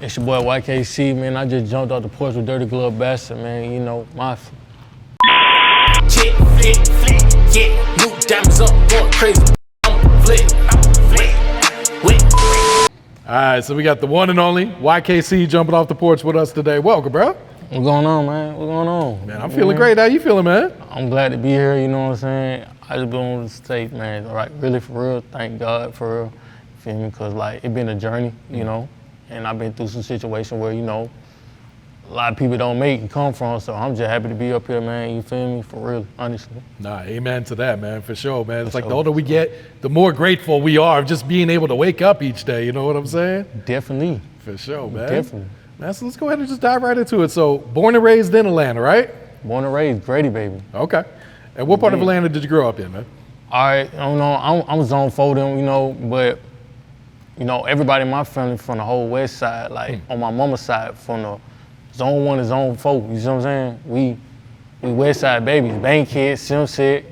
It's your boy YKC, man. I just jumped off the porch with Dirty Glove Bastard, man. You know, my... Chick, flick, yeah. New diamonds up, going crazy. I'm flick. All right, so we got the one and only YKC jumping off the porch with us today. Welcome, bro. What's going on, man? What's going on? Man, I'm feeling great. How you feeling, man? I'm glad to be here, you know what I'm saying? I just been on the stage, man. All right, really for real, thank God for real. Feel me? Because, like, it's been a journey, you know? And I've been through some situations where, you know, a lot of people don't make it come from, so I'm just happy to be up here, man. You feel me? For real, honestly. Nah, amen to that, man, for sure, man. It's like the older we get, the more grateful we are of just being able to wake up each day, you know what I'm saying? Definitely. For sure, man. Definitely. Man, so let's go ahead and just dive right into it. So, born and raised in Atlanta, right? Born and raised, Grady, baby. Okay. And what part of Atlanta did you grow up in, man? All right, I don't know, I'm zone 4 them, you know, but, you know, everybody in my family from the whole west side, like on my mama's side, from the zone 1 to zone 4, you see what I'm saying? We west side babies, Bankhead, Simset,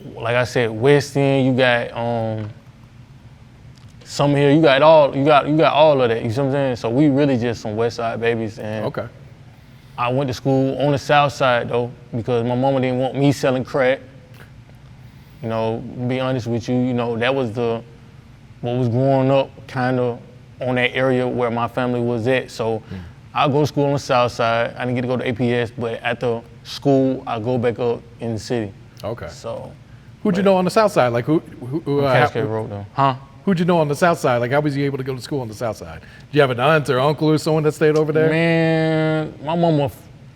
like I said, West End, you got some here, you got all of that, you see what I'm saying? So we really just some west side babies. And okay. I went to school on the south side though, because my mama didn't want me selling crack. You know, be honest with you, you know, that was what was growing up kind of on that area where my family was at. So I go to school on the south side. I didn't get to go to APS, but after school, I go back up in the city. Okay. So. Who'd you know on the south side? Like who Cascade Road though. Huh? Who'd you know on the south side? Like how was you able to go to school on the south side? Do you have an aunt or uncle or someone that stayed over there? Man, my mama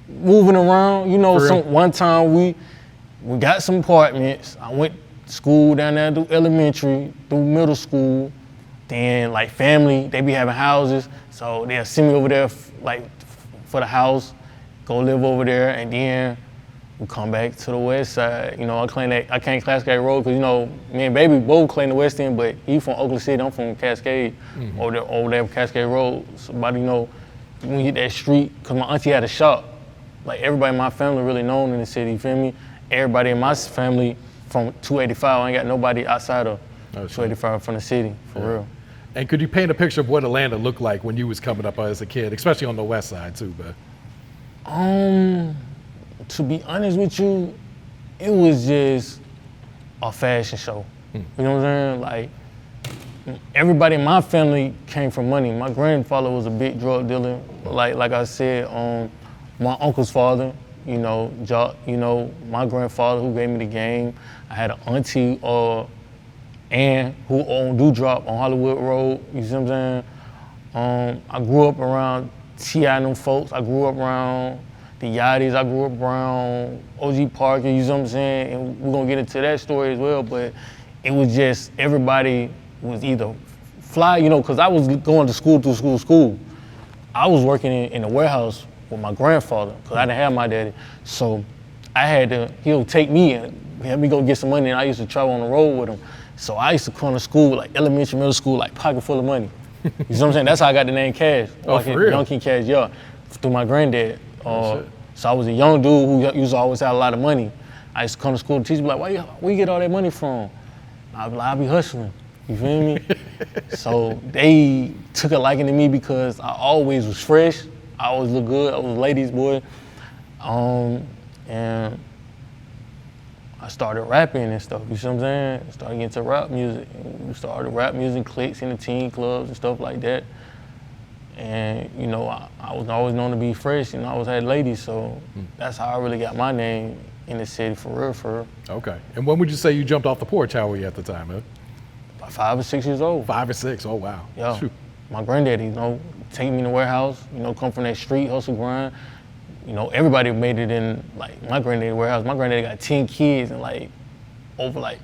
moving around. You know, one time we got some apartments. I went to school down there through elementary, through middle school. Then like family, they be having houses. So they'll send me over there for the house, go live over there, and then we come back to the west side. You know, I can't Cascade Road because, you know, me and Baby both claim the west end, but he from Oakland City, I'm from Cascade, over there Cascade Road. So, but, you know, when you hit that street, because my auntie had a shop, like everybody in my family really known in the city, you feel me? Everybody in my family from 285, I ain't got nobody outside of 285 from the city, for real. And could you paint a picture of what Atlanta looked like when you was coming up as a kid, especially on the west side too, but? To be honest with you, it was just a fashion show. You know what I'm saying? Like, everybody in my family came from money. My grandfather was a big drug dealer. Like I said, my uncle's father, you know, Joc, you know, my grandfather who gave me the game. I had an auntie, Ann, who owned Dewdrop on Hollywood Road, you see what I'm saying? I grew up around T.I. and them folks. I grew up around the Yachties. I grew up around OG Parker, you see what I'm saying? And we're gonna get into that story as well, but it was just, everybody was either fly, you know, because I was going to school through school. I was working in the warehouse with my grandfather, because I didn't have my daddy. So he'll take me and have me go get some money, and I used to travel on the road with him. So I used to come to school, like elementary, middle school, like pocket full of money. You see what I'm saying? That's how I got the name Cash. Oh, for real? Young King Cash, yeah, through my granddad. So I was a young dude who used to always have a lot of money. I used to come to school, the teacher be like, where you get all that money from? I'd be like, I be hustling, you feel me? So they took a liking to me because I always was fresh. I always looked good, I was a ladies' boy. And I started rapping and stuff, you see what I'm saying? I started getting to rap music. We started rap music cliques in the teen clubs and stuff like that. And, you know, I was always known to be fresh, and I always had ladies, so that's how I really got my name in the city, for real, for real. Okay. And when would you say you jumped off the porch? How were you at the time, man? About 5 or 6 years old. 5 or 6, oh wow. Yeah. Shoot. My granddaddy, you know, take me in the warehouse, you know, come from that street, hustle grind. You know, everybody made it in, like, my granddaddy warehouse. My granddaddy got 10 kids and, like, over, like,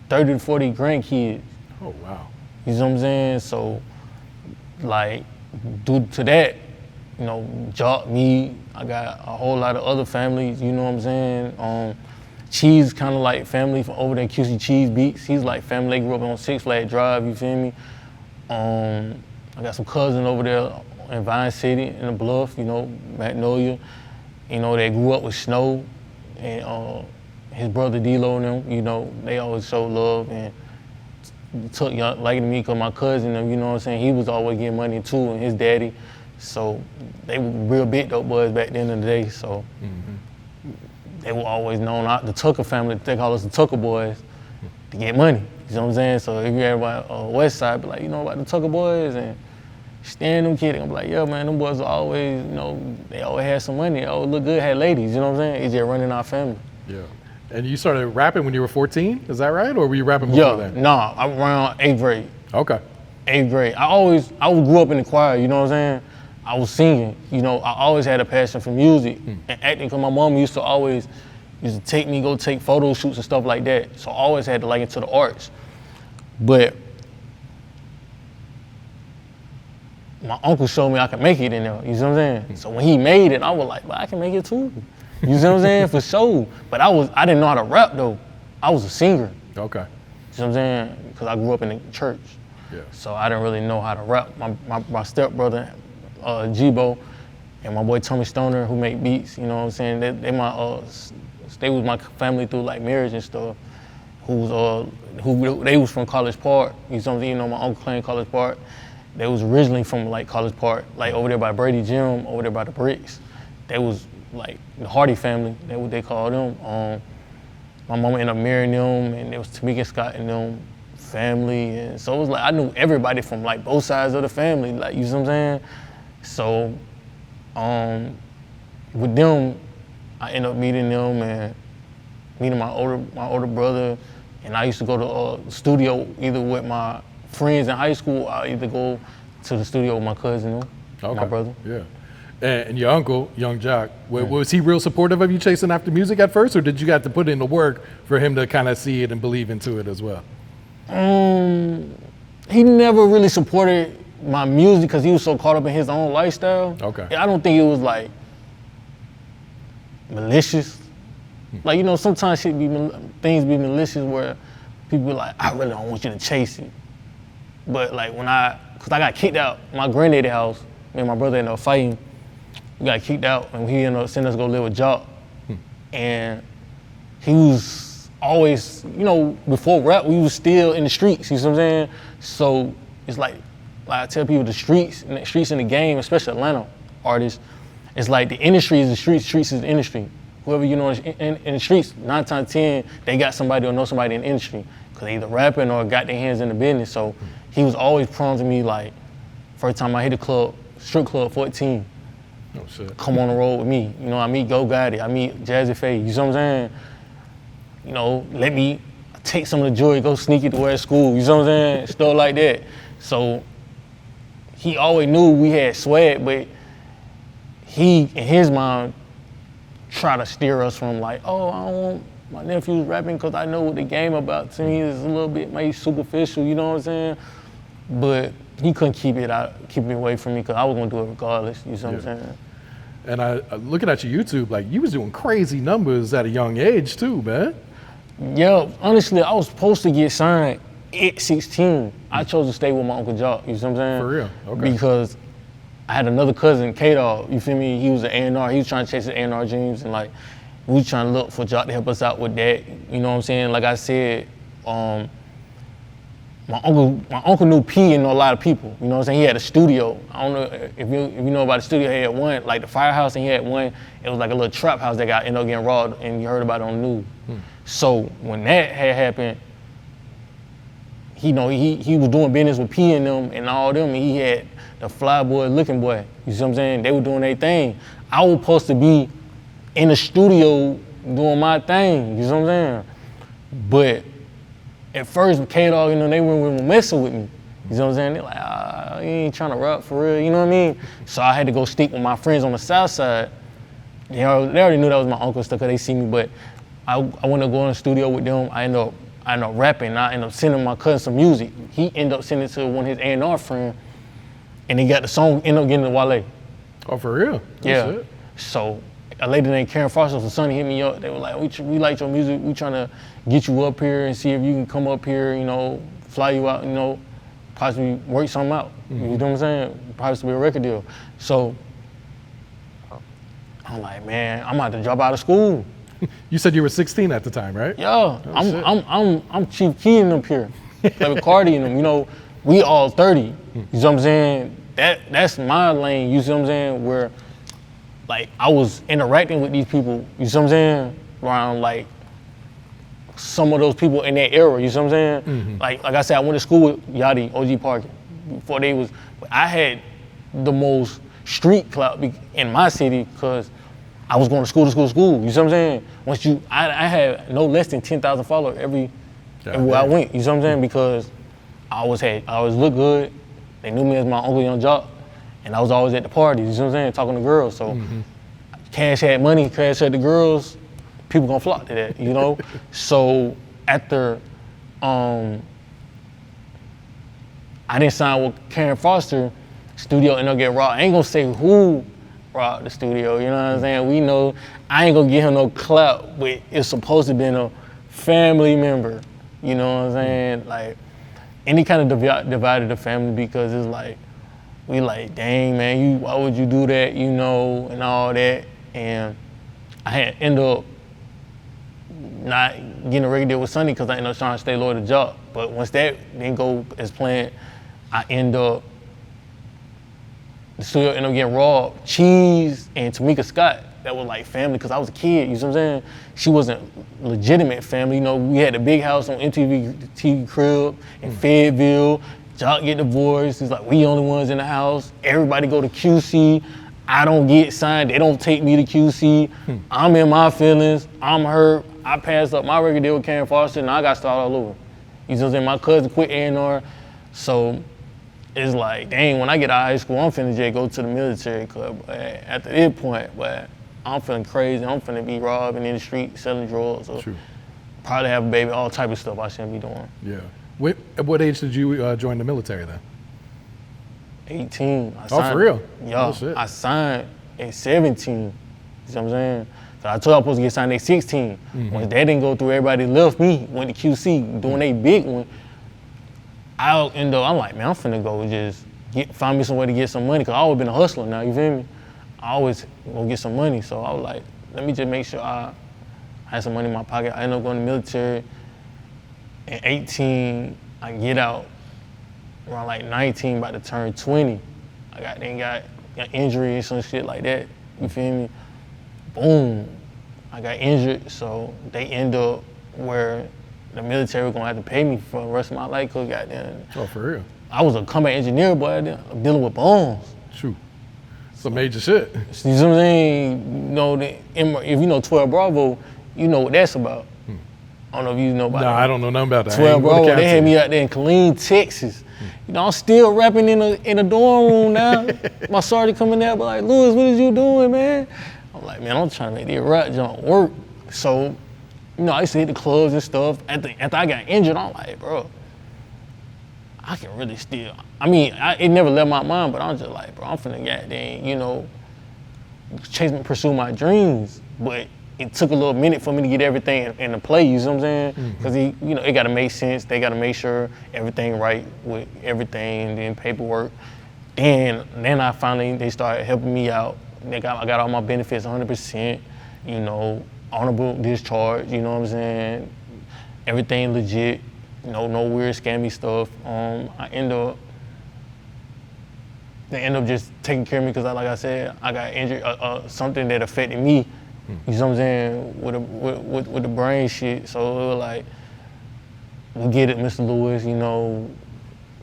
30 to 40 grandkids. Oh, wow. You know what I'm saying? So, like, due to that, you know, Joc, me, I got a whole lot of other families, you know what I'm saying? Cheese kind of like family from over there, QC Cheese Beats. He's like family, they grew up on Six Flag Drive, you feel me? I got some cousins over there in Vine City, in the Bluff, you know, Magnolia. You know, they grew up with Snow, and his brother D-Lo and them, you know, they always show love, and took liking me because my cousin, you know what I'm saying, he was always getting money too, and his daddy. So they were real big dope boys back then in the day. So they were always known, the Tucker family, they call us the Tucker boys, to get money. You know what I'm saying? So if you everybody West Side, be like, you know about the Tucker boys, and Stan them kids, I'm like, yeah, man, them boys are always, you know, they always had some money, they always look good, had ladies, you know what I'm saying? It's just running our family. Yeah. And you started rapping when you were 14, is that right? Or were you rapping before then? Nah, I around 8th grade. Okay. 8th grade. I grew up in the choir, you know what I'm saying? I was singing, you know, I always had a passion for music and acting, because my mom used to take me, go take photo shoots and stuff like that. So I always had to like into the arts. But my uncle showed me I could make it in there, you know what I'm saying? So when he made it, I was like, well, I can make it too. You know what I'm saying? For sure. But I didn't know how to rap though. I was a singer. Okay. You know what I'm saying? Because I grew up in the church. Yeah. So I didn't really know how to rap. My stepbrother, Jibo, and my boy Tommy Stoner, who make beats, you know what I'm saying? They was my family through like marriage and stuff. They was from College Park. You know what I'm saying? You know, my uncle claimed College Park. They was originally from like College Park, like over there by Brady Gym, over there by the Bricks. They was like the Hardy family, that's what they called them. My mama ended up marrying them, and there was Tamika Scott and them family, and so it was like I knew everybody from like both sides of the family, like, you know what I'm saying? So with them, I ended up meeting them and meeting my older brother, and I used to go to the studio either with my friends in high school, or I either go to the studio with my cousin, my brother. Yeah. And your uncle, Yung Joc, was he real supportive of you chasing after music at first, or did you have to put in the work for him to kind of see it and believe into it as well? He never really supported my music because he was so caught up in his own lifestyle. Okay. I don't think it was like malicious. Like, you know, sometimes things be malicious where people be like, I really don't want you to chase it. But like cause I got kicked out my granddaddy's house, me and my brother ended up fighting. We got kicked out, and he ended up sending us to go live with Joc. And he was always, you know, before rap, we was still in the streets, you know what I'm saying? So it's like I tell people, the streets in the game, especially Atlanta artists, it's like the industry is the streets is the industry. Whoever you know in the streets, 9 times 10, they got somebody or know somebody in the industry, because they either rapping or got their hands in the business. So he was always promising me, like, first time I hit the club, strip club 14, oh, shit. Come on the road with me. You know, I meet Go Gotti, I meet Jazzy Faye, you know what I'm saying? You know, let me take some of the jewelry, go sneak it to wear at school, you know what I'm saying? Stuff like that. So he always knew we had swag, but he, in his mind, try to steer us from like, oh, I don't want my nephew's rapping because I know what the game about. To me is a little bit maybe superficial, you know what I'm saying? But he couldn't keep it away from me because I was gonna do it regardless, you know what I'm saying? And I looking at your YouTube, like you was doing crazy numbers at a young age too, man. Yeah, honestly, I was supposed to get signed at 16. I chose to stay with my Uncle Joc, you know what I'm saying? For real, okay. Because I had another cousin, K-Dog, you feel me? He was an A&R, he was trying to chase his A&R dreams, and like, we was trying to look for Joc to help us out with that, you know what I'm saying? Like I said, my uncle knew P and knew a lot of people, you know what I'm saying? He had a studio. I don't know if you know about the studio, he had one, like the firehouse, and he had one, it was like a little trap house that ended up getting robbed, and you heard about it on the news. So when that had happened, he was doing business with P and them and all them, and he had the fly boy looking boy, you see what I'm saying? They were doing their thing. I was supposed to be in the studio doing my thing, you know what I'm saying? But at first, K-Dog, you know, they weren't messing with me. You know what I'm saying? They're like, you ain't trying to rap for real, you know what I mean? So I had to go stick with my friends on the south side. They already knew that was my uncle stuff because they see me, but I went to go in the studio with them. I ended up rapping. I ended up sending my cousin some music. He ended up sending it to one of his A&R friends, and he got the song, ended up getting to Wale. Oh, for real? Yeah. That's it. So a lady named Karen Foster from Sunny hit me up. They were like, we like your music. We trying to get you up here and see if you can come up here, you know, fly you out, you know, possibly work something out. You know what I'm saying? Possibly a record deal. So I'm like, man, I'm about to drop out of school. You said you were 16 at the time, right? Yeah, I'm Chief Key up here. Like with Cardi and them, you know, we all 30. You know what I'm saying? That's my lane, you see what I'm saying? Where like I was interacting with these people, you see what I'm saying? Around like some of those people in that era, you see what I'm saying? Like I said, I went to school with Yachty, OG Parker. Before they was, I had the most street clout in my city because I was going to school, you see what I'm saying? I had no less than 10,000 followers everywhere I went, you see what I'm saying? Because I always looked good. They knew me as my uncle Yung Joc, and I was always at the parties, you know what I'm saying, talking to girls. So Cash had money, Cash had the girls, people gonna flock to that, you know? So after I didn't sign with Karen Foster, studio ended up getting robbed. I ain't gonna say who robbed the studio, you know what I'm saying? We know, I ain't gonna give him no clout, but it's supposed to be a family member, you know what I'm saying? Like, any kind of divided the family because it's like, we like, dang man, why would you do that, you know, and all that. And I had ended up not getting a record deal with Sonny because I ended up trying to stay loyal to Joc. But once that didn't go as planned, the studio ended up getting robbed. Cheese and Tamika Scott, that was like family because I was a kid, you know what I'm saying? She wasn't legitimate family, you know, we had a big house on MTV Crib in Fayetteville. Joc get divorced, it's like we only ones in the house. Everybody go to QC. I don't get signed, they don't take me to QC. I'm in my feelings, I'm hurt. I passed up my record deal with Karen Foster and I got started all over. You know what I'm saying? My cousin quit A&R, so it's like, dang, when I get out of high school, I'm finna just go to the military club at that point, but I'm feeling crazy. I'm finna be robbing in the street, selling drugs, or probably have a baby, all type of stuff I shouldn't be doing. Yeah. At what age did you join the military then? 18. For real? Yeah, I signed at 17. You know what I'm saying? So I told I was supposed to get signed at 16. Once that didn't go through, everybody left me, went to QC, doing a big one. I'm like, man, I'm finna go just find me some way to get some money, because I always been a hustler now, you feel me? I always go get some money, so I was like, let me just make sure I had some money in my pocket. I ended up going to the military. At 18, I get out. Around like 19, about to turn 20. I got an injury and some shit like that, you feel me? Boom, I got injured, so they end up where the military was gonna have to pay me for the rest of my life, cause goddamn. Oh, for real? I was a combat engineer, boy, I'm dealing with bombs. True. Some major shit. You know what I'm saying? You know, if you know 12 Bravo, you know what that's about. I don't know if you know about that. No, I don't know nothing about that. 12 Bravo, they had me out there in Killeen, Texas. You know, I'm still rapping in a dorm room now. My sergeant coming there, but like, Lewis, what is you doing, man? I'm like, man, I'm trying to make this rap jump work. So, you know, I used to hit the clubs and stuff. After I got injured, I'm like, bro, I can really still. I mean, it never left my mind, but I'm just like, bro, I'm finna goddamn, you know, pursue my dreams. But it took a little minute for me to get everything in the play, you know what I'm saying? Because you know, it gotta make sense. They gotta make sure everything right with everything, and then paperwork. Then they started helping me out. I got all my benefits 100%, you know, honorable discharge, you know what I'm saying? Everything legit, you know, no weird scammy stuff. They end up just taking care of me because, like I said, I got injured, something that affected me. You know what I'm saying, with the brain shit. So it was like, we get it, Mr. Lewis, you know,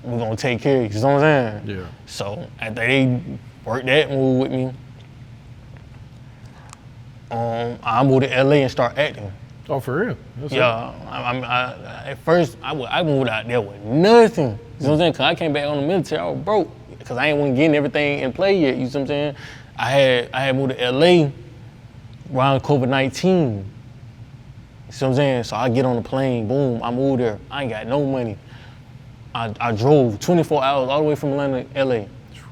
we're gonna take care of you, you know what I'm saying? Yeah. So after they worked that move with me, I moved to LA and started acting. Oh, for real? At first, I moved out there with nothing. You know what I'm saying? Cause I came back on the military, I was broke. Cause I ain't wasn't getting everything in play yet, you know what I'm saying? I had moved to LA around COVID-19. You know what I'm saying? So I get on the plane, boom, I moved there. I ain't got no money. I drove 24 hours all the way from Atlanta to LA.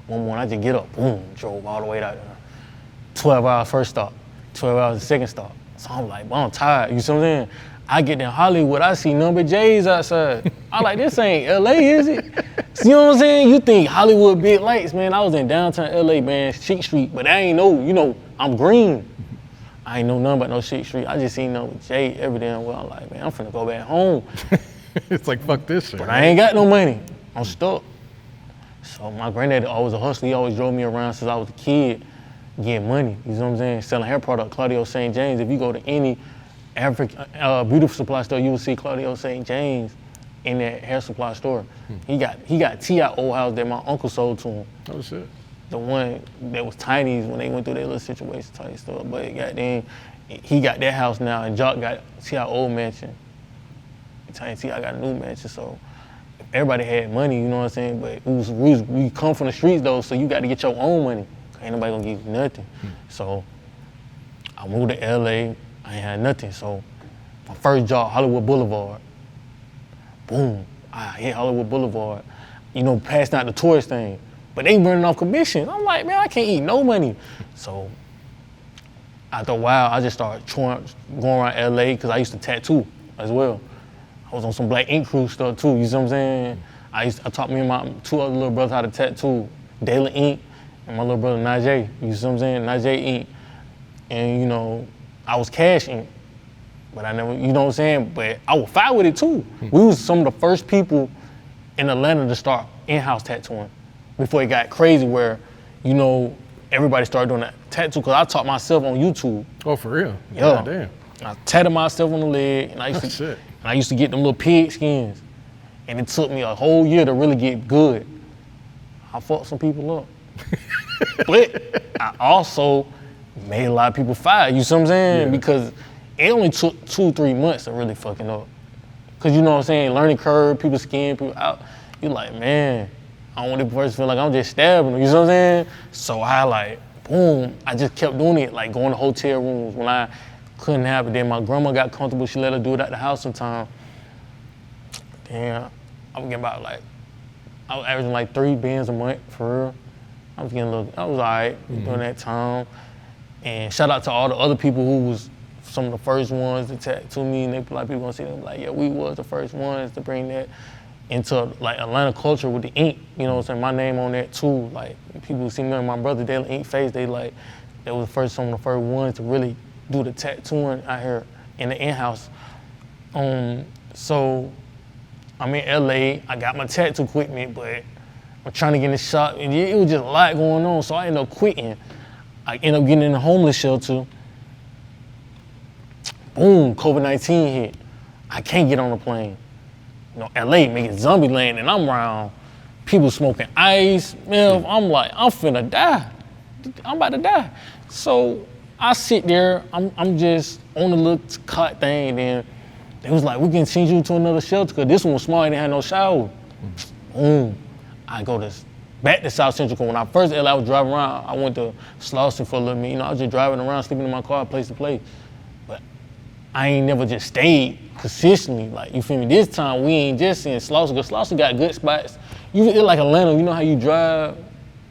One morning, I just get up, boom, drove all the way out there. 12 hours first stop, 12 hours the second stop. So I'm like, I'm tired, you see what I'm saying? I get in Hollywood, I see number J's outside. I'm like, this ain't LA, is it? You know what I'm saying? You think Hollywood big lights, man. I was in downtown LA, man, Sheik Street, but I ain't know, you know, I'm green. I ain't know nothing about no Sheik Street. I just seen number J every damn well. I'm like, man, I'm finna go back home. It's like, fuck this shit. But I ain't got no money. I'm stuck. So my granddaddy always a hustler. He always drove me around since I was a kid, getting money. You know what I'm saying? Selling hair product, Claudio St. James. If you go to any African beauty supply store, you will see Claudio St. James in that hair supply store. He got T.I. old house that my uncle sold to him. Oh shit. The one that was Tiny's when they went through their little situation type stuff. But goddamn, he got that house now, and Joc got T.I. old mansion. T.I. got a new mansion, so everybody had money, you know what I'm saying? But we come from the streets though, so you got to get your own money. Ain't nobody gonna give you nothing. So I moved to LA, I ain't had nothing. So my first job, Hollywood Boulevard. Boom, I hit Hollywood Boulevard. You know, passing out the tourist thing. But they running off commission. I'm like, man, I can't eat no money. So after a while, I just started going around LA because I used to tattoo as well. I was on some black ink crew stuff too, you see what I'm saying? I taught me and my two other little brothers how to tattoo, Daily Ink and my little brother Najee, you see what I'm saying? Najee Ink. And you know, I was Cash Ink, but I never, you know what I'm saying? But I was fine with it too. We was some of the first people in Atlanta to start in-house tattooing before it got crazy where, you know, everybody started doing that tattoo because I taught myself on YouTube. Oh, for real? Yeah. Damn. I tattooed myself on the leg, and I used to get them little pig skins, and it took me a whole year to really get good. I fucked some people up, but I also made a lot of people fired. You see what I'm saying? Yeah. Because it only took 2-3 months to really fucking up. Cause you know what I'm saying, learning curve, people skin people out. You like, man, I don't want this person to feel like I'm just stabbing them. You see what I'm saying? So I like, boom, I just kept doing it, like going to hotel rooms when I couldn't have it. Then my grandma got comfortable. She let her do it at the house sometime. Damn, I was getting about like, I was averaging like 3 bands a month for real. I was getting a little, I was all right during that time. And shout out to all the other people who was some of the first ones to tattoo me. And they, like, people gonna see them like, yeah, we was the first ones to bring that into like Atlanta culture with the ink. You know what I'm saying? My name on that too. Like people who see me and my brother Daily Ink face, they like, they was some of the first ones to really do the tattooing out here in the in-house. So I'm in LA, I got my tattoo equipment, but I'm trying to get in the shop, and it was just a lot going on, so I ended up quitting. I ended up getting in a homeless shelter. Boom, COVID-19 hit. I can't get on a plane. You know, LA making zombie land, and I'm around people smoking ice, man, I'm like, I'm finna die. I'm about to die. So I sit there, I'm just on the little cot thing, and they was like, we can send you to another shelter, because this one was small, it didn't have no shower. Boom. I go back to South Central, because when I first I was driving around, I went to Slauson for a little bit, you know, I was just driving around, sleeping in my car, place to place. But I ain't never just stayed consistently, like, you feel me? This time, we ain't just in Slauson, because Slauson got good spots. It's like Atlanta, you know how you drive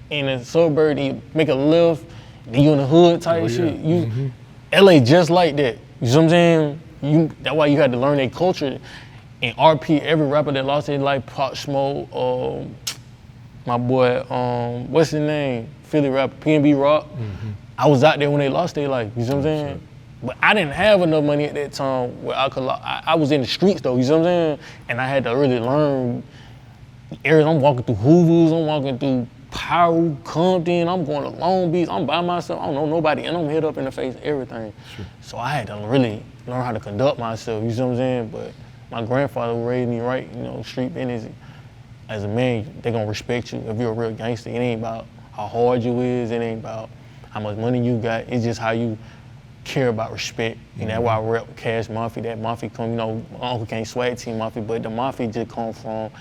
in a suburb, you make a left, then you in the hood type shit. LA just like that. You see what I'm saying? That's why you had to learn their culture. And RP, every rapper that lost their life, Pop Smoke, my boy, what's his name? Philly rapper, PNB Rock. I was out there when they lost their life. You see what I'm saying? But I didn't have enough money at that time where I could. I was in the streets though. You see what I'm saying? And I had to really learn areas. I'm walking through Hoovers. I'm walking through Powell, Compton, I'm going to Long Beach, I'm by myself, I don't know nobody, and I'm head up in the face, everything. Sure. So I had to really learn how to conduct myself, you see what I'm saying? But my grandfather raised me right, you know, street business. As a man, they gonna respect you if you're a real gangster. It ain't about how hard you is, it ain't about how much money you got, it's just how you care about respect. And that's why I rep Cash Mafia, that Mafia come, you know, my uncle can't swag team Mafia, but the Mafia just come from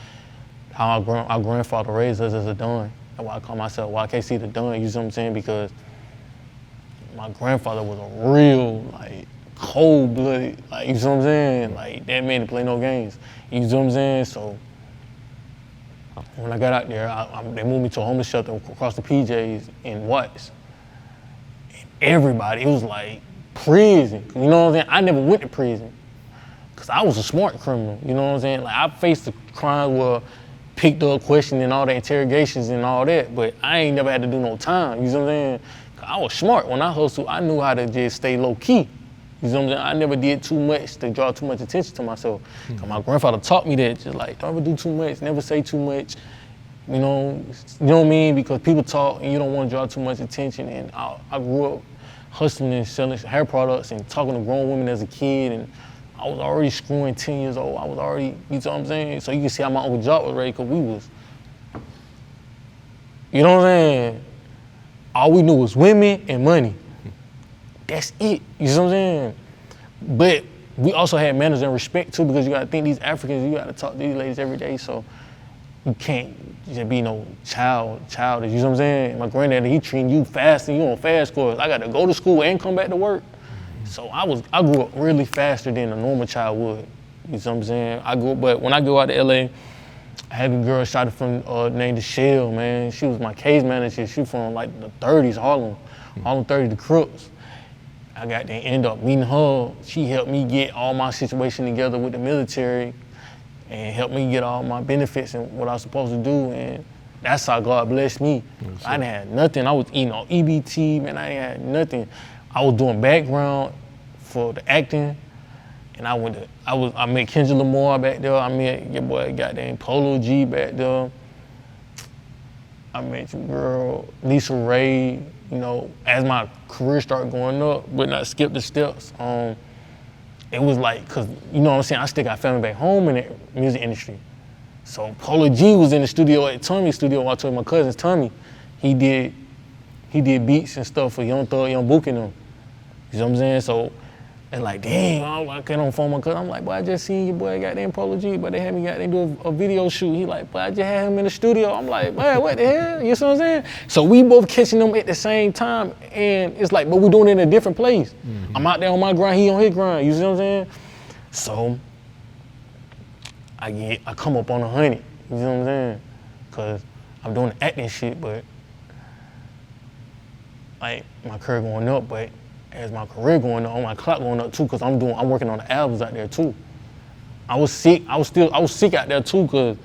how our grandfather raised us as a Don. That's why I call myself YKC the Don, you see what I'm saying? Because my grandfather was a real, like, cold-blooded, like, you see what I'm saying? Like, that man didn't play no games, you see what I'm saying? So when I got out there, they moved me to a homeless shelter across the PJs in Watts. And everybody, it was like prison, you know what I'm saying? I never went to prison, because I was a smart criminal, you know what I'm saying? Like, I faced the crimes where picked up questions and all the interrogations and all that, but I ain't never had to do no time, you see what I'm saying? I was smart when I hustled, I knew how to just stay low key, you You know what I'm saying? I never did too much to draw too much attention to myself. 'Cause my grandfather taught me that, just like, don't ever do too much, never say too much. You know what I mean? Because people talk and you don't want to draw too much attention. And I grew up hustling and selling hair products and talking to grown women as a kid. And I was already screwing 10 years old. I was already, you know what I'm saying? So you can see how my Uncle Joc was raised, because we was, you know what I'm saying? All we knew was women and money. That's it, you know what I'm saying? But we also had manners and respect too, because you gotta think these Africans, you gotta talk to these ladies every day, so you can't just be no childish, you know what I'm saying? My granddad, he treating you fast and you on fast course. I gotta go to school and come back to work. So I grew up really faster than a normal child would, you know what I'm saying? But when I go out to LA, I had a girl shot from named Michelle, man. She was my case manager. She from like the 30s, Harlem 30, the Crooks. I got to end up meeting her. She helped me get all my situation together with the military and helped me get all my benefits and what I was supposed to do. And that's how God blessed me. I didn't have nothing. I was eating on EBT, man. I ain't had nothing. I was doing background for the acting. And I met Kendra Lamar back there. I met your boy goddamn Polo G back there. I met your girl, Lisa Ray, you know, as my career started going up, but not skip the steps. It was like, cause you know what I'm saying, I still got family back home in the music industry. So Polo G was in the studio at Tommy's studio while I told my cousins, Tommy, he did beats and stuff for Young Thug, Young Book and them. You know what I'm saying? So, and like, damn, I can't on phone my cousin. I'm like, boy, I just seen your boy goddamn Polo G, but they had me do a video shoot. He like, boy, I just had him in the studio. I'm like, man, what the hell? You know what I'm saying? So we both catching them at the same time, and it's like, but we doing it in a different place. Mm-hmm. I'm out there on my grind, he on his grind. You see what I'm saying? So I come up on 100. You know what I'm saying? Cause I'm doing the acting shit, but like my career going up, but as my career going up, my clock going up too, cause I'm working on the albums out there too. I was sick out there too, cause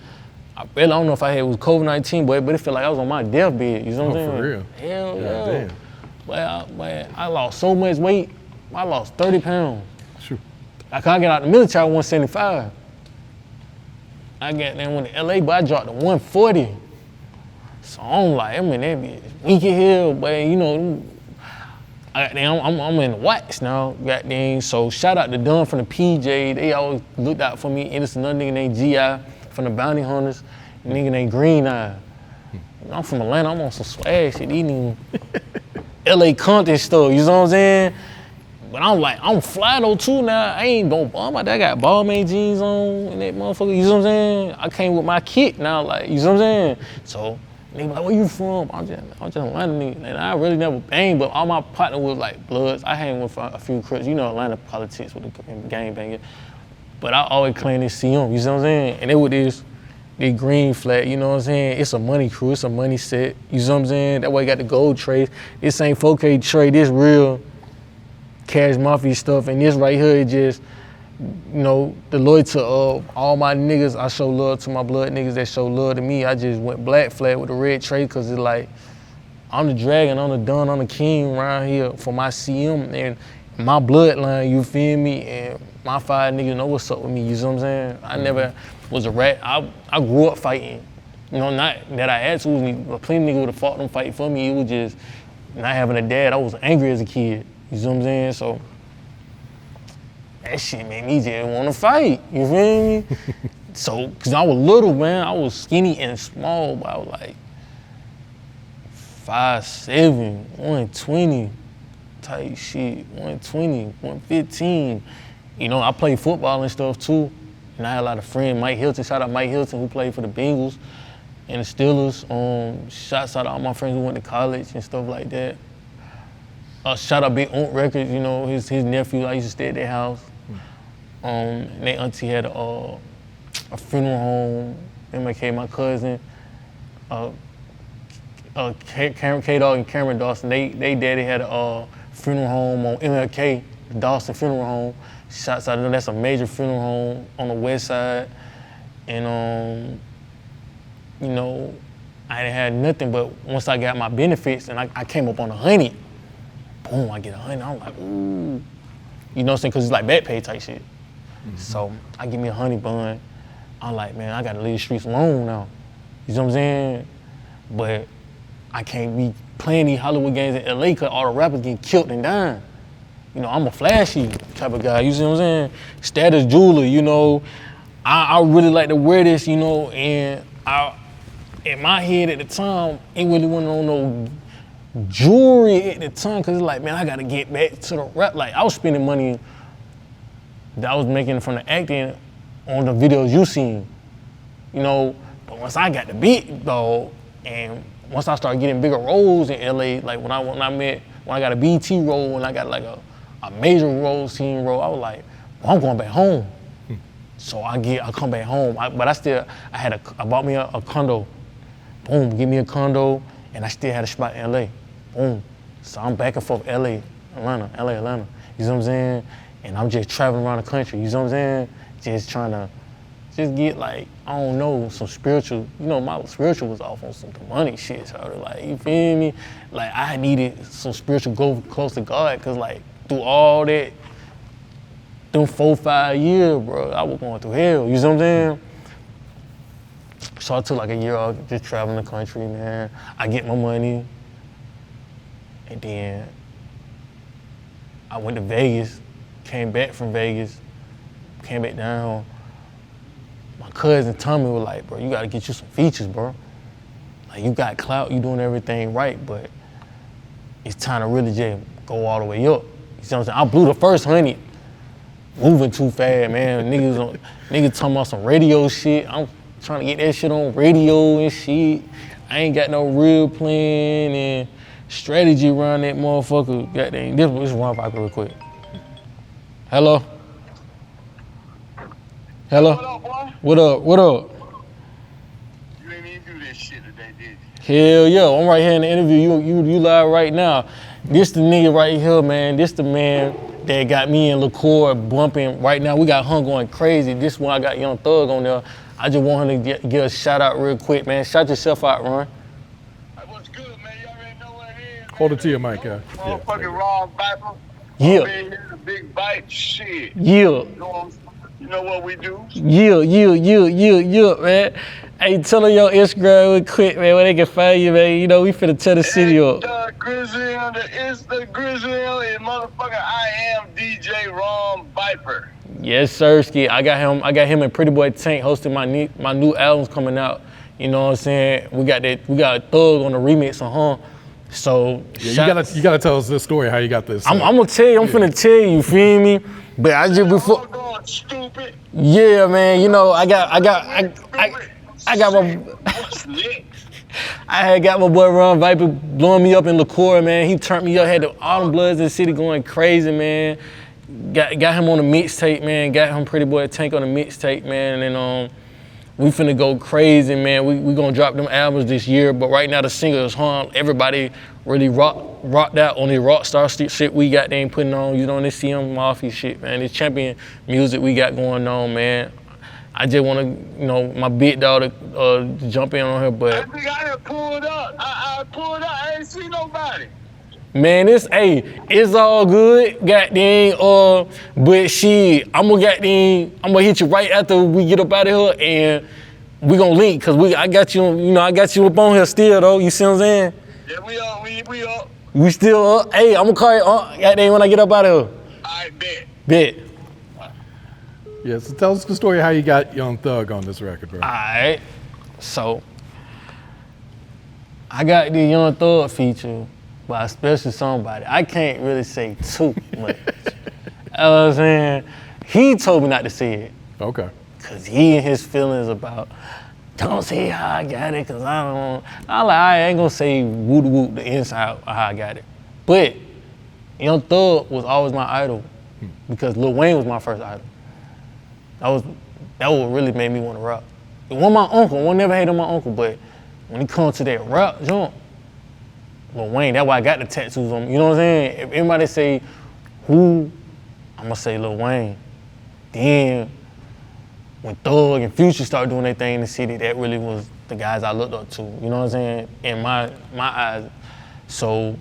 I don't know if I had it was COVID-19, but it felt like I was on my deathbed. You know what I'm saying? For real? Hell yeah. Damn. But I lost so much weight. I lost 30 pounds. Sure. I got out of the military at 175. I got there went to LA, but I dropped to 140. So I'm like, I'm in that bitch weak as hell, but you know. I'm in the wax now, goddamn. So shout out to Dunn from the PJ. They always looked out for me. And it's another nigga named GI from the Bounty Hunters. A nigga named Green Eye. I'm from Atlanta. I'm on some swag shit. Eating LA content stuff. You know what I'm saying? But I'm like, I'm fly though too now. I ain't no bum. I got Balmain jeans on and that motherfucker. You know what I'm saying? I came with my kit now, like, you know what I'm saying? So. They be like, where you from? I'm just Atlanta nigga. And I really never banged, but all my partner was like Bloods. I hang with a few Crips. You know Atlanta politics with the gang banging. But I always claim this CM, you know what I'm saying? And they with this green flag, you know what I'm saying? It's a money crew, it's a money set, you know what I'm saying? That way I got the gold trade. This ain't 4K trade, this real Cash Mafia stuff. And this right here is just, you know, the loyalty of all my niggas. I show love to my blood niggas that show love to me. I just went black flag with the red trade because it's like, I'm the dragon, I'm the Don, I'm the king around here for my CM and my bloodline, you feel me? And my 5 niggas know what's up with me, you know what I'm saying? I never was a rat. I grew up fighting. You know, not that I had to, plenty niggas would have fought them fighting for me. It was just not having a dad. I was angry as a kid, you know what I'm saying? So, that shit made me just want to fight, you feel me? So, cause I was little, man, I was skinny and small, but I was like 5'7", 120 type shit, 120, 115. You know, I played football and stuff too, and I had a lot of friends. Mike Hilton, shout out Mike Hilton, who played for the Bengals and the Steelers. Shouts out all my friends who went to college and stuff like that. Shout out Big Ont Records, you know, his nephew, I used to stay at their house. And their auntie had a funeral home. MLK, my cousin, K-Dog and Cameron Dawson, they daddy had a funeral home on MLK, Dawson Funeral Home. Shouts out to them, that's a major funeral home on the west side. And, you know, I didn't have nothing, but once I got my benefits and I came up on 100, boom, I get 100, I'm like, ooh. You know what I'm saying? Cause it's like back pay type shit. So I give me a honey bun. I'm like, man, I gotta leave the streets alone now. You know what I'm saying? But I can't be playing these Hollywood games in LA cause all the rappers getting killed and dying. You know, I'm a flashy type of guy, you see what I'm saying? Status jeweler, you know. I really like to wear this, you know, and in my head at the time, ain't really wasn't on no jewelry at the time, cause it's like, man, I gotta get back to the rap. Like, I was spending money that I was making from the acting on the videos you seen, you know. But once I got the beat, though, and once I started getting bigger roles in LA, like when I got a BT role, and I got like a major role, scene role, I was like, well, I'm going back home. So I come back home, I bought me a condo. Boom, give me a condo, and I still had a spot in LA. Boom. So I'm back and forth LA, Atlanta. You know what I'm saying? And I'm just traveling around the country, you know what I'm saying? Just trying to get like, I don't know, some spiritual, you know, my spiritual was off on some money shit, so like, you feel me? Like I needed some spiritual go close to God, cause like through all that, them 4-5 years, bro, I was going through hell, you know what I'm saying? So I took like a year off, just traveling the country, man. I get my money, and then I went to Vegas, came back from Vegas, came back down. My cousin Tommy was like, bro, you gotta get you some features, bro. Like you got clout, you doing everything right, but it's time to really just go all the way up. You see what I'm saying? I blew the first 100, moving too fast, man. Niggas talking about some radio shit. I'm trying to get that shit on radio and shit. I ain't got no real plan and strategy around that motherfucker. Goddamn, this is one viper real quick. Hello? Hello? What up, boy? What up? What up? You ain't even do this shit today, did you? Hell yeah, I'm right here in the interview. You live right now. This the nigga right here, man. This the man that got me and LaCour bumping right now. We got Hun going crazy. This one I got Young Thug on there. I just want him to get a shout out real quick, man. Shout yourself out, Ron. What's good, man? You already know what it is. Hold it to your mic, yeah. Motherfucking Ron Viper. Yeah. Man, here's a big bite. Shit. Yeah. You know what we do? Yeah, man. Hey, tell them your Instagram real quick, man, where they can find you, man. You know, we finna tear the city up. The Grizzly on the Insta Grizzly and motherfucker, I am DJ Ron Viper. Yes, sir, Ski. I got him and Pretty Boy Tank hosting my new albums coming out. You know what I'm saying? We got a Thug on the remix on Hun. So yeah, you gotta tell us this story, how you got this. I'm gonna tell you, I'm finna tell you feel me? But I just before. Going stupid. Yeah, man. You know, I got my. What's next? I had got my boy Ron Viper blowing me up in LaCour, man. He turned me up, had all the bloods in the city going crazy, man. Got him on the mixtape, man. Got him Pretty Boy Tank on the mixtape, man. And we finna go crazy, man. We gonna drop them albums this year, but right now the single is Hun. Everybody really rocked out on the rockstar shit we got they ain't putting on. You know, this CM Mafia shit, man. This champion music we got going on, man. I just wanna, you know, my big dog to jump in on her, but I think I done pulled up. I pulled up. I ain't see nobody. man, it's all good, goddamn. But shit, I'm gonna hit you right after we get up out of here, and we gonna link, cause I got you up on here still though. You see what I'm saying? Yeah, we up. We still up. Hey, I'm gonna call you goddamn when I get up out of here. I bet. Bet. Yeah, so tell us the story how you got Young Thug on this record, bro. All right. So I got the Young Thug feature by a special somebody. I can't really say too much. You know what I'm saying? He told me not to say it. Okay. Cause he and his feelings about, don't say how I got it, cause I ain't gonna say woo the inside of how I got it. But Young Thug was always my idol because Lil Wayne was my first idol. That what really made me want to rap. It wasn't my uncle, I never hated on my uncle, but when it comes to that rap jump, Lil Wayne, that's why I got the tattoos on me. You know what I'm saying? If anybody say who, I'm gonna say Lil Wayne. Then when Thug and Future started doing their thing in the city, that really was the guys I looked up to. You know what I'm saying? In my eyes. So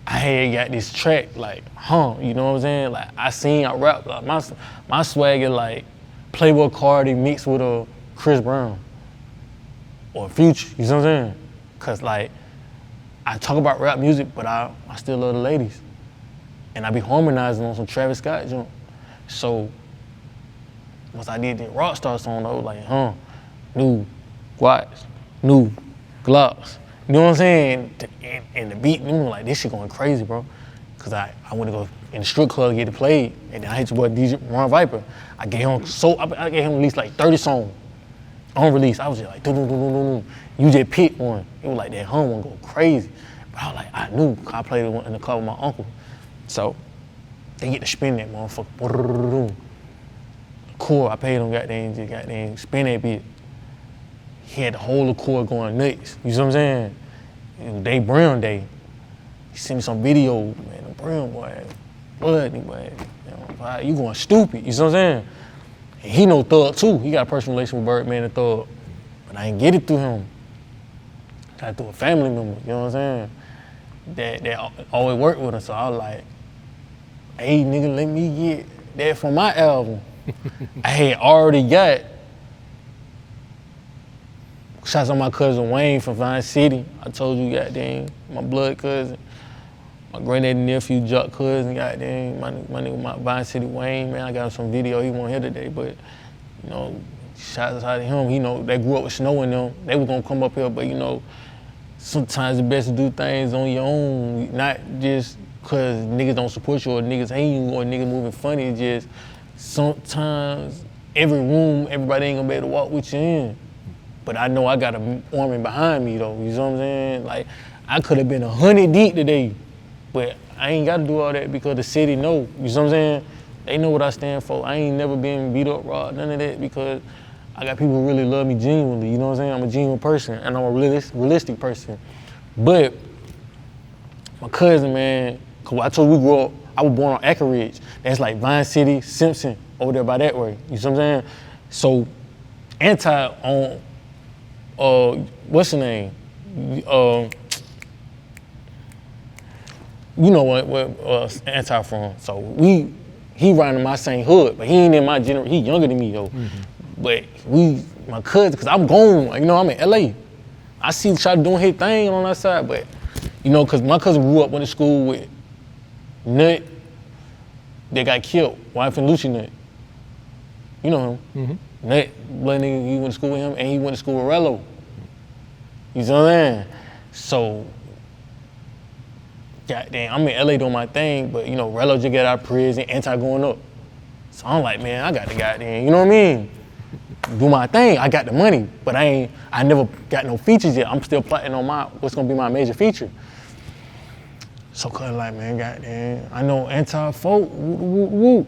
I had got this track like, you know what I'm saying? Like I rap, like my swagger like Playboy Cardi mixed with a Chris Brown or Future, you know what I'm saying? Cause like I talk about rap music, but I still love the ladies. And I be harmonizing on some Travis Scott junk. So once I did that Rockstar song, I was like, new watch, new Glocks. You know what I'm saying? And the beat, like, this shit going crazy, bro. Cause I went to go in the strip club to get it played, and then I hit your boy DJ Ron Viper. I gave him at least like 30 songs on release. I was just like, do. You just pick one. It was like that one go crazy. But I was like, I knew, cause I played it in the car with my uncle. So they get to spin that motherfucker. Cool, I paid him goddamn spin that beat. He had the whole chord going nuts. You see what I'm saying? It was Day Brown Day. He sent me some video, man, the Brown boy, bloody boy. You going stupid, you see what I'm saying? And he know Thug too. He got a personal relation with Birdman and Thug. But I ain't get it through him. Got it through a family member, you know what I'm saying? That always worked with him, so I was like, hey nigga, let me get that for my album. I had already got shots on my cousin Wayne from Vine City. I told you, goddamn, my blood cousin, my granddaddy nephew, Joc cousin, goddamn, my nigga, my Vine City Wayne, man. I got him some video. He wasn't here today, but you know, shots out to him. You know, they grew up with Snow in them. They was gonna come up here, but you know, sometimes it's best to do things on your own, not just cause niggas don't support you or niggas hate you or niggas moving funny. It's just sometimes every room, everybody ain't gonna be able to walk with you in. But I know I got an army behind me though, you know what I'm saying? Like, I could have been 100 deep today, but I ain't gotta do all that because the city know, you know what I'm saying? They know what I stand for. I ain't never been beat up, robbed, none of that, because I got people who really love me genuinely, you know what I'm saying? I'm a genuine person, and I'm a realistic person. But my cousin, man, cause I told you we grew up, I was born on Anchorage. That's like Vine City, Simpson, over there by that way, you know what I'm saying? So, Anti on, what's the name? You know what Anti from. So he riding in my same hood, but he ain't in my generation. He younger than me though. Mm-hmm. But my cousin, cause I'm gone, you know, I'm in LA. I see Shot doing his thing on that side, but you know, cause my cousin grew up went to school with Nut that got killed, wife and Lucci Nut. You know him. Mm-hmm. Nut, blood nigga, he went to school with him, and he went to school with Rello. You know what I'm saying? So, goddamn, I'm in LA doing my thing, but you know, Rello just got out of prison, Anti going up. So I'm like, man, I got the goddamn, you know what I mean? Do my thing, I got the money, but I never got no features yet. I'm still plotting on what's gonna be my major feature. So cuz like, man, goddamn, I know Anti-folk, woo.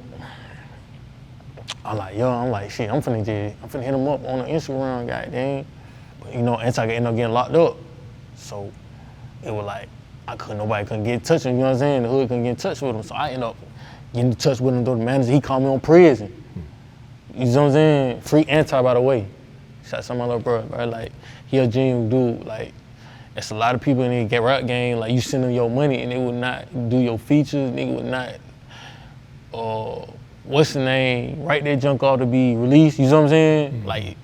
I'm like, shit, I'm finna hit him up on the Instagram, goddamn. But you know, Anti ended up getting locked up. So it was like, nobody couldn't get in touch with him, you know what I'm saying? The hood couldn't get in touch with him. So I ended up getting in touch with him through the manager. He called me on prison. You know what I'm saying? Free Anti, by the way. Shout out to my little brother, bro. Like, he a genuine dude. Like, it's a lot of people in the rap game, like, you send them your money and they would not do your features, nigga would not, what's the name, write that junk off to be released, you know what I'm saying? Mm-hmm. Like,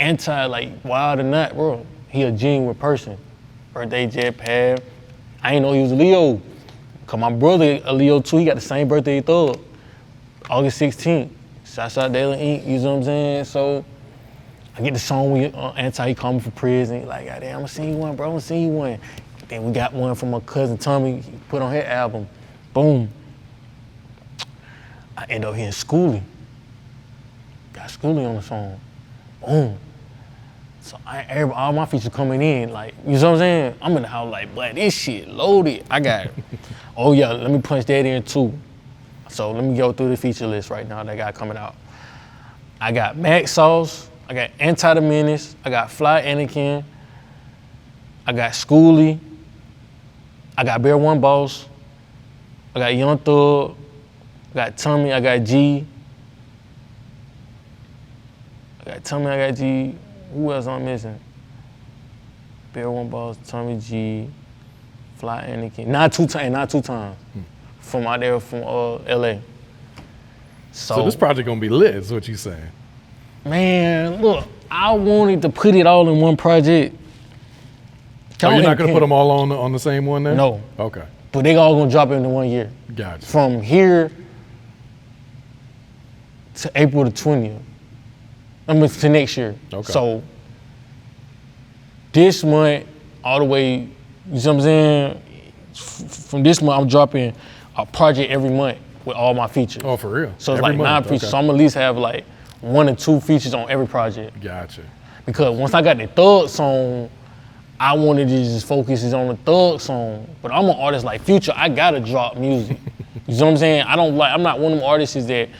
Anti, like, wild or not, bro, he a genuine person. Birthday jet pad. I ain't know he was a Leo. Cause my brother a Leo too, he got the same birthday he Thug, August 16th. Shouts out Daily Inc., you know what I'm saying? So, I get the song with Anti, he called me for prison. Like, goddamn, I'm gonna send you one, bro, I'm gonna send you one. Then we got one from my cousin Tommy, he put on his album. Boom. I end up hearing Skooly. Got Skooly on the song. Boom. So all my features coming in, like, you know what I'm saying? I'm in the house like, but this shit loaded. I got, oh yeah, let me punch that in too. So let me go through the feature list right now that I got coming out. I got Mak Sauce, I got AntiDaMenace, I got Fly Anakin, I got Skooly, I got Bear One Boss, I got Young Thug, I got Tommy, I got G. Who else I'm missing? Bear One Boss, Tommy G, Fly Anakin. Not two times. From out there from LA. So this project gonna be lit, is what you saying? Man, look, I wanted to put it all in one project. Oh, you're not gonna put them all on the same one then? No. Okay. But they all gonna drop into 1 year. Gotcha. From here to April the 20th. I mean, to next year. Okay. So this month, all the way, you see what I'm saying? From this month, I'm dropping a project every month with all my features. Oh, for real? So it's Every like month, 9 features. okay. So I'm at least have like 1 or 2 features on every project. Gotcha. Because once I got the Thug song, I wanted to just focus on the Thug song. But I'm an artist like Future, I gotta drop music. You know what I'm saying? I'm not one of them artists that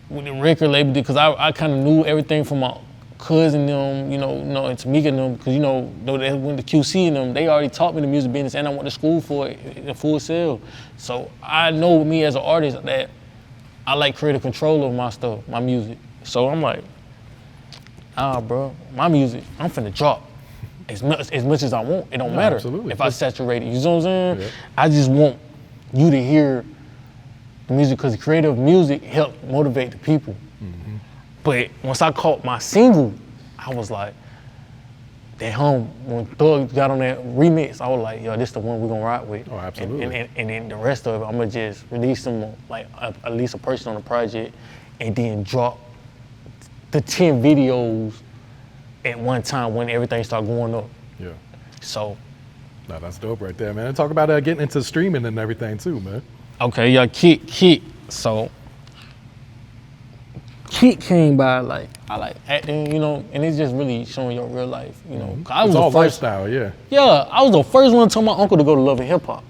with the record label, because I kind of knew everything from my cousin them, and Tamika and them, because though they went to QC and them, they already taught me the music business and I went to school for it in full sale. So I know me as an artist that I like creative control of my stuff, my music. So I'm like, bro, my music, I'm finna drop as much as I want. It don't matter absolutely. if I saturate it. You know what I'm saying? Yeah. I just want you to hear the music, because creative music help motivate the people. But once I caught my single, I was like, when Thug got on that remix, I was like, yo, this the one we're gonna rock with. Oh, absolutely. And then the rest of it, I'm gonna just release them, like at least a person on the project, and then drop the 10 videos at one time when everything started going up. Yeah. So. No, that's dope right there, man. And talk about getting into streaming and everything too, man. Okay, yeah, Kick. So Kick came by, like, I like acting, and it's just really showing your real life, I was It's all the first, lifestyle, yeah. Yeah, I was the first one to tell my uncle to go to Love and Hip Hop.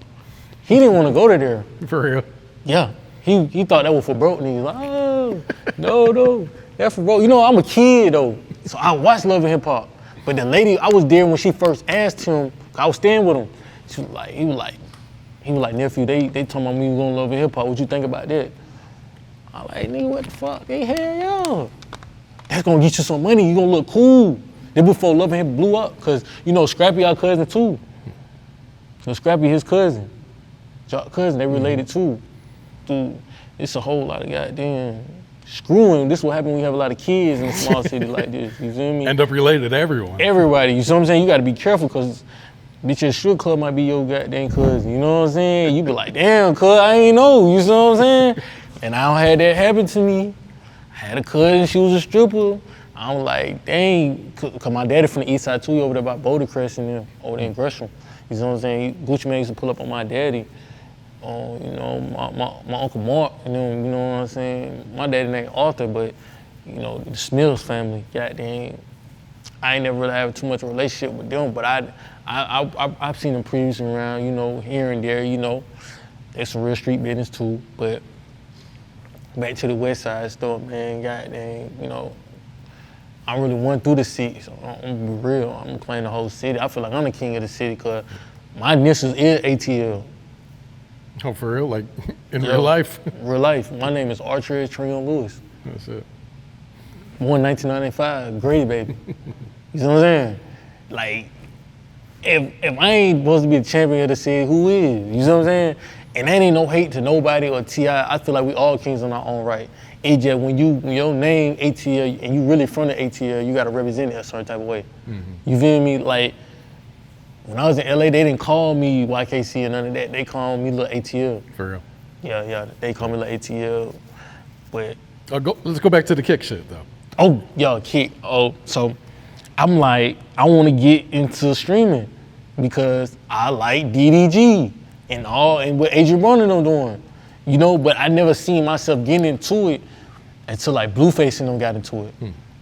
He didn't want to go to there. For real. Yeah, he thought that was for broke niggas. Like, oh, no, that's for broke. I'm a kid though, so I watched Love and Hip Hop. But the lady, I was there when she first asked him, I was staying with him. He was like, nephew, they told me we were going to Love and Hip Hop. What you think about that? I like, nigga, what the fuck? They hell yeah. That's gonna get you some money. You gonna look cool. Then before Love and Hip blew up, cause Scrappy our cousin too. So Scrappy his cousin, Joc cousin, they related too. Dude, it's a whole lot of goddamn screwing. This is what happens when you have a lot of kids in a small city like this. You feel me? End up related to everyone. Everybody. You see what I'm saying? You gotta be careful, cause bitch, your strip club might be your goddamn cousin. You know what I'm saying? You be like, damn, cuz I ain't know. You see what I'm saying? And I don't had that happen to me. I had a cousin, she was a stripper. I'm like, dang, cause my daddy from the east side too, he over there by Boulder Crest and them, over there in Gresham. You know what I'm saying? Gucci Mane used to pull up on my daddy. My Uncle Mark, you know what I'm saying? My daddy named Arthur, but the Smills family, goddamn. I ain't never really had too much of a relationship with them, but I've seen them previously around, here and there, There's some real street business too, but back to the west side stuff, man, goddamn, I really went through the city, so I'm gonna be real. I'm playing the whole city. I feel like I'm the king of the city, cause my initials is ATL. Oh, for real? Like in real life? Real life. My name is Archer Treon Lewis. That's it. Born 1995, Grady baby. You know what I'm saying? Like, if I ain't supposed to be the champion of the city, who is? You know what I'm saying? And that ain't no hate to nobody or T.I. I feel like we all kings in our own right. It's just when your name ATL and you really from the ATL, you gotta represent it a certain type of way. You feel me? Like, when I was in LA, they didn't call me YKC or none of that. They called me Lil ATL. For real. Yeah, they call me Lil ATL. But let's go back to the Kick shit though. oh, yo, Kick. Oh, so I'm like, I wanna get into streaming because I like DDG. And what Adrian Brown and them doing, but I never seen myself getting into it until like Blueface and them got into it.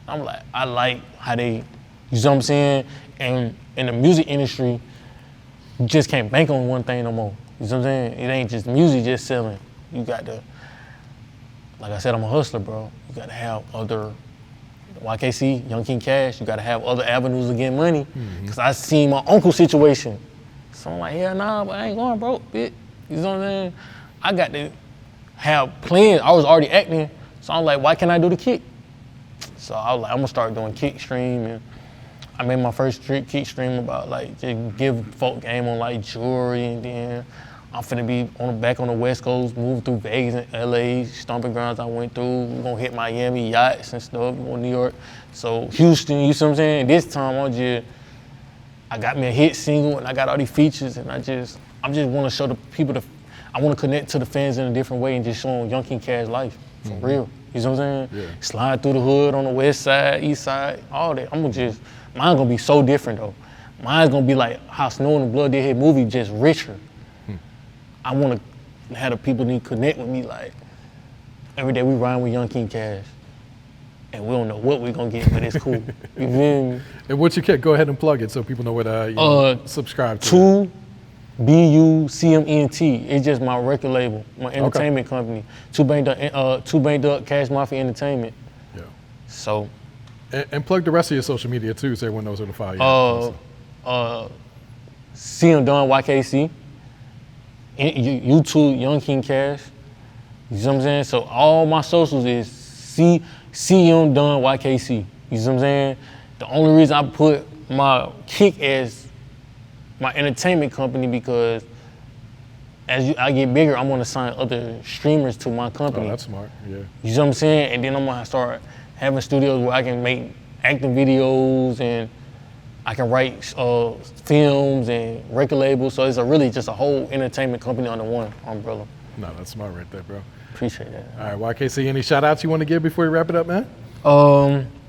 I'm like, I like how they, you know what I'm saying? And in the music industry, you just can't bank on one thing no more. You know what I'm saying? It ain't just music just selling. You got to, like I said, I'm a hustler, bro. You got to have other, YKC, Young King Cash, you got to have other avenues of getting money. Because I seen my uncle's situation. So I'm like, yeah, nah, but I ain't going broke, bitch. You know what I'm saying? I got to have plans. I was already acting, so I'm like, why can't I do the Kick? So I was like, I'm gonna start doing Kick stream, and I made my first kick stream about like just give folk game on like jewelry, and then I'm finna be back on the West Coast, moving through Vegas and LA, stomping grounds I went through. We're gonna hit Miami, yachts and stuff, going to New York. So Houston, you see what I'm saying? This time I got me a hit single and I got all these features, and I just wanna show the people I wanna connect to the fans in a different way and just show them Young King Cash life, for real. You see what I'm saying? Yeah. Slide through the hood on the west side, east side, all that. Mine's gonna be so different though. Mine's gonna be like how Snow in the Blood did his movie, just richer. I wanna have the people need to connect with me like, every day we ride with Young King Cash. And we don't know what we're gonna get, but it's cool. You feel me? And what's your kit? Go ahead and plug it so people know where to subscribe to. 2BUCMNT. It's just my record label, my entertainment company. Two Banked Up Cash Mafia Entertainment. Yeah. So. And plug the rest of your social media too, so everyone knows where to follow you. CM Dunn YKC. YouTube Young King Cash. You see what I'm saying? So all my socials is CM Dunn YKC. You see what I'm saying? The only reason I put my kick as my entertainment company because as I get bigger, I'm gonna sign other streamers to my company. Oh, that's smart, yeah. You see what I'm saying? And then I'm gonna start having studios where I can make acting videos and I can write films and record labels. So it's really just a whole entertainment company under one umbrella. No, that's smart right there, bro. Appreciate that. All right, YKC, any shout outs you want to give before we wrap it up, man?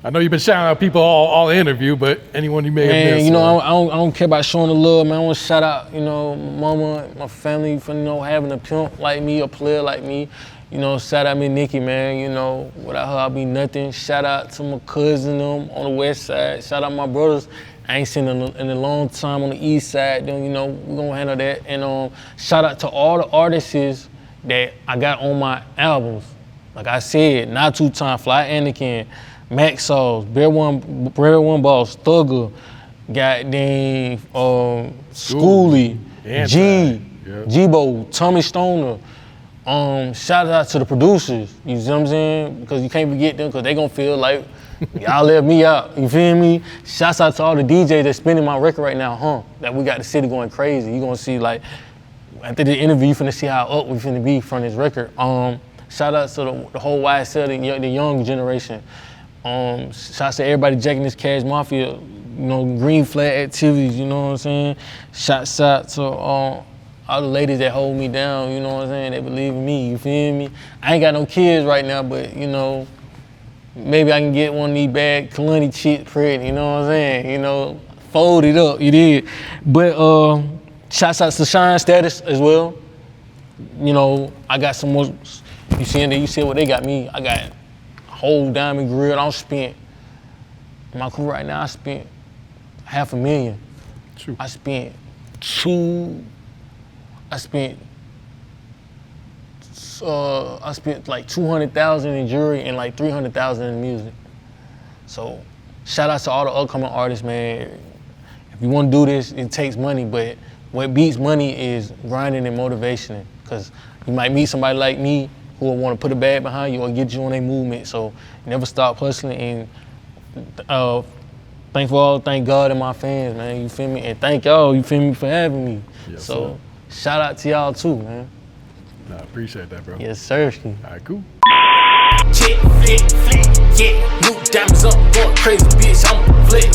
I know you've been shouting out people all the interview, but anyone you may have missed. You know, I don't care about showing the love, man. I want to shout out, you know, my mama, my family for, you know, having a pimp like me, a player like me. You know, shout out me, Nikki, man. You know, without her, I'd be nothing. Shout out to my cousin, them on the west side. Shout out my brothers. I ain't seen them in a long time on the east side. Then, you know, we're gonna handle that. And shout out to all the artists that I got on my albums. Like I said, Not Too Time, Fly Anakin, Mak Sauce, Bear One Boss, Thugger, goddamn Skooly, G-Bo, Tommy Stoner. Shout out to the producers, you see what I'm saying? Because you can't forget them because they gonna feel like y'all left me out, you feel me? Shouts out to all the DJs that's spinning my record right now, that we got the city going crazy. You gonna see like, after the interview, you finna see how up we finna be from this record. Shout out to the whole YSL, the young generation. Shout out to everybody jacking this Cash Mafia, you know, green flag activities, you know what I'm saying? Shouts out to all the ladies that hold me down, you know what I'm saying? They believe in me, you feel me? I ain't got no kids right now, but you know, maybe I can get one of these bad Kalani chicks pregnant, you know what I'm saying? You know, fold it up, you did. But shouts out to Shine Status as well. You know, I got some more, you see what they got me. I got a whole diamond grill. I don't spent, in my career right now, I spent $500,000. True. I spent like $200,000 in jewelry and like $300,000 in music. So shout out to all the upcoming artists, man. If you want to do this, it takes money, but what beats money is grinding and motivation. Because you might meet somebody like me who will want to put a bag behind you or get you on their movement. So never stop hustling, and thank God and my fans, man. You feel me? And thank y'all, you feel me, for having me. Yes, so shout out to y'all too, man. I appreciate that, bro. Yes, sir. All right, cool. Chick, flick, yeah. New diamonds up, going crazy, bitch. I'm flick.